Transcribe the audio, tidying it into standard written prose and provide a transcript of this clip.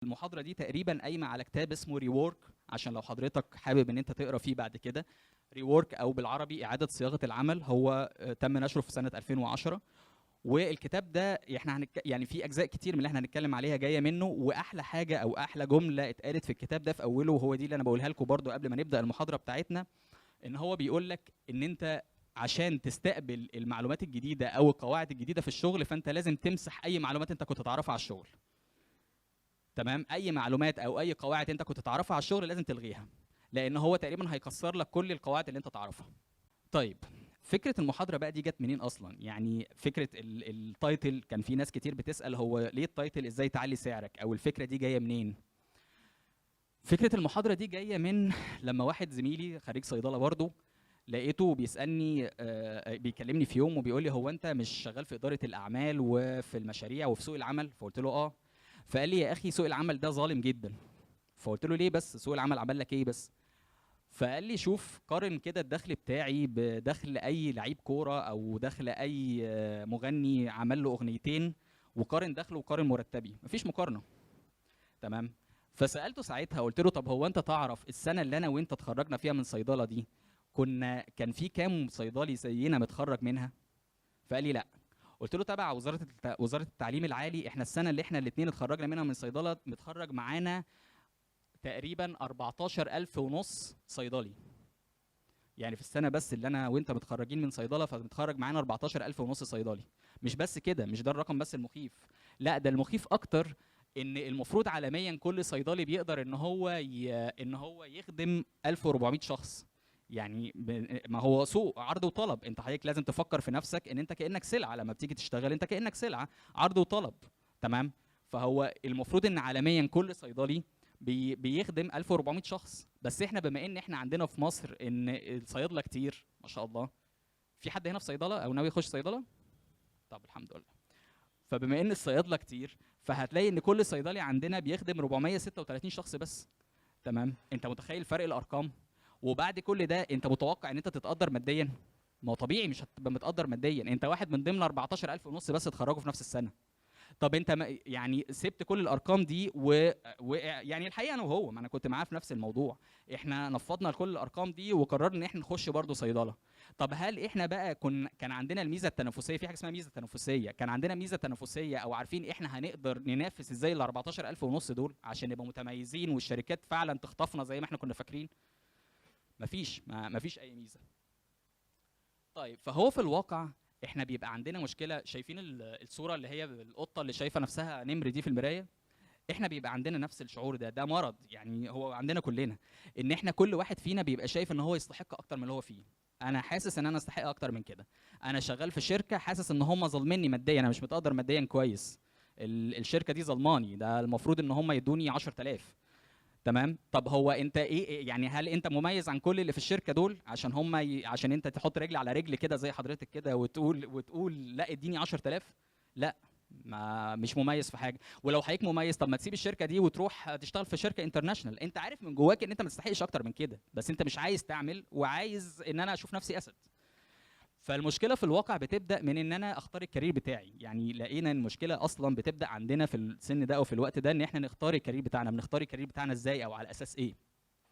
المحاضره دي تقريبا قايمه على كتاب اسمه ريورك، عشان لو حضرتك حابب ان انت تقرا فيه بعد كده. ريورك او بالعربي اعاده صياغه العمل، هو تم نشره في سنه 2010. والكتاب ده احنا يعني في اجزاء كتير من اللي احنا هنتكلم عليها جايه منه، واحلى حاجه او احلى جمله اتقالت في الكتاب ده في اوله، وهو دي اللي انا بقولها لكم برضو قبل ما نبدا المحاضره بتاعتنا، ان هو بيقول لك ان انت عشان تستقبل المعلومات الجديده او القواعد الجديده في الشغل، فانت لازم تمسح اي معلومات انت كنت تعرفها على الشغل. تمام؟ اي معلومات او اي قواعد انت كنت تعرفها على الشغل لازم تلغيها، لان هو تقريبا هيكسر لك كل القواعد اللي انت تعرفها. طيب، فكره المحاضره بقى دي جت منين اصلا؟ يعني فكره التايتل، كان في ناس كتير بتسال هو ليه التايتل ازاي تعلي سعرك، او الفكره دي جايه منين؟ فكره المحاضره دي جايه من لما واحد زميلي خريج صيدله برضه لقيته بيسالني، بيكلمني في يوم وبيقول لي هو انت مش شغال في اداره الاعمال وفي المشاريع وفي سوق العمل؟ فقلت له اه. فقال لي يا اخي سوق العمل ده ظالم جدا. فقلت له ليه بس؟ سوق العمل عمل لك ايه بس؟ فقال لي شوف قارن كده الدخل بتاعي بدخل اي لعيب كوره، او دخل اي مغني عمل له اغنيتين، وقارن دخله وقارن مرتبي، مفيش مقارنه. تمام؟ فسالته ساعتها، قلت له طب هو انت تعرف السنه اللي انا وانت اتخرجنا فيها من صيدله دي كان في كام صيدلي زينا متخرج منها؟ فقال لي لا. قلت له تبع وزاره التعليم العالي، احنا السنه اللي احنا الاثنين اتخرجنا منها من صيدله متخرج معانا تقريبا 14,500 صيدلي. يعني في السنه بس اللي انا وانت متخرجين من صيدله فمتخرج معانا 14,500 صيدلي. مش بس كده، مش ده الرقم بس المخيف، لا ده المخيف اكتر ان المفروض عالميا كل صيدلي بيقدر ان هو يخدم 1400 شخص. يعني ما هو سوق عرض وطلب، انت حضرتك لازم تفكر في نفسك ان انت كانك سلعه، لما بتيجي تشتغل انت كانك سلعه، عرض وطلب. تمام؟ فهو المفروض ان عالميا كل صيدلي بيخدم 1400 شخص. بس احنا بما ان احنا عندنا في مصر ان الصيادله كتير ما شاء الله. في حد هنا في صيدله او ناوي يخش صيدله؟ طب الحمد لله. فبما ان الصيادله كتير، فهتلاقي ان كل صيدلي عندنا بيخدم 436 شخص بس. تمام؟ انت متخيل فرق الارقام؟ وبعد كل ده انت متوقع ان انت تتقدر ماديا؟ ما هو طبيعي مش هتبقى متقدر ماديا، انت واحد من ضمن 14,500 بس اتخرجوا في نفس السنه. طب انت يعني سبت كل الارقام دي يعني الحقيقه انا وهو، ما انا كنت معاه في نفس الموضوع، احنا نفضنا كل الارقام دي وقررنا ان احنا نخش برضه صيدله. طب هل احنا بقى كان عندنا الميزه التنافسيه؟ في حاجه اسمها ميزه تنافسيه، كان عندنا ميزه تنافسيه او عارفين احنا هنقدر ننافس ازاي ال 14,500 دول عشان نبقى متميزين والشركات فعلا تخطفنا زي ما احنا كنا فاكرين؟ مفيش اي ميزه. طيب، فهو في الواقع احنا بيبقى عندنا مشكله. شايفين الصوره اللي هي القطه اللي شايفه نفسها نمر دي في المرايه؟ احنا بيبقى عندنا نفس الشعور ده مرض، يعني هو عندنا كلنا، ان احنا كل واحد فينا بيبقى شايف ان هو يستحق اكتر من اللي هو فيه. انا حاسس ان انا استحق اكتر من كده. انا شغال في شركه حاسس ان هم ظالميني ماديا، انا مش متقدر ماديا كويس. الشركه دي ظلماني، ده المفروض ان هم يدوني 10,000. تمام؟ طب هو انت ايه يعني؟ هل انت مميز عن كل اللي في الشركه دول عشان انت تحط رجل على رجل كده زي حضرتك كده وتقول لا اديني 10,000؟ لا، ما مش مميز في حاجه. ولو حضرتك مميز، طب ما تسيب الشركه دي وتروح تشتغل في شركه انترناشونال، انت عارف من جواك ان انت ما تستحقش اكتر من كده، بس انت مش عايز تعمل وعايز ان انا اشوف نفسي اسد. فالمشكله في الواقع بتبدا من ان انا اختار الكارير بتاعي. يعني لقينا المشكله اصلا بتبدا عندنا في السن ده او في الوقت ده، ان احنا نختار الكارير بتاعنا. بنختار الكارير بتاعنا ازاي او على اساس ايه؟